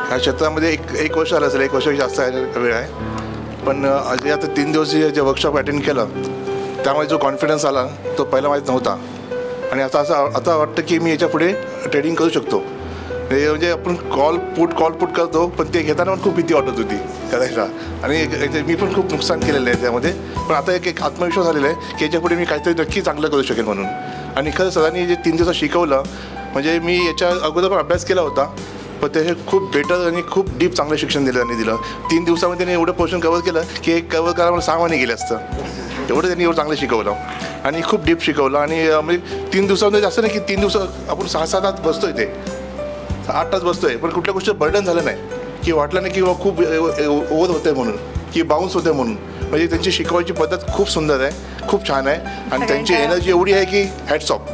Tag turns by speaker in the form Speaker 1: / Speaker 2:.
Speaker 1: ह्या क्षेत्रामध्ये एक वर्ष आलं असेल, 1 वर्ष जास्त वेळ आहे. पण जे आता 3 दिवस जे वर्कशॉप अटेंड केलं त्यामुळे जो कॉन्फिडन्स आला तो पहिला माहीत नव्हता. आणि आता वाटतं की मी याच्या पुढे ट्रेडिंग करू शकतो. म्हणजे आपण कॉल पुट करतो, पण ते घेताना पण खूप भीती वाटत होती करायला. आणि मी पण खूप नुकसान केलेलं आहे त्यामध्ये. पण आता एक आत्मविश्वास आलेला आहे की याच्या पुढे मी काहीतरी नक्की चांगलं करू शकेल म्हणून. आणि खरं सरांनी जे 3 दिवसात शिकवलं, म्हणजे मी याच्या अगोदर पण अभ्यास केला होता, पण ते खूप बेटर आणि खूप डीप चांगलं शिक्षण त्यांनी दिलं. 3 दिवसामध्ये त्यांनी एवढं पोर्शन कव्हर केलं की एक कव्हर करायला मला 6 महिने गेले असतं. एवढं त्यांनी एवढं चांगलं शिकवलं आणि खूप डीप शिकवलं. आणि म्हणजे 3 दिवसामध्ये असं नाही की 3 दिवस आपण 6-7 तास बसतोय, ते 8 तास बसतोय, पण कुठल्या गोष्टी बर्डन झालं नाही की वाटलं नाही की खूप ओव्हर होतं आहे म्हणून, की बाउन्स होतं आहे म्हणून. म्हणजे त्यांची शिकवायची पद्धत खूप सुंदर आहे, खूप छान आहे. आणि त्यांची एनर्जी एवढी आहे की हॅट्स ऑफ.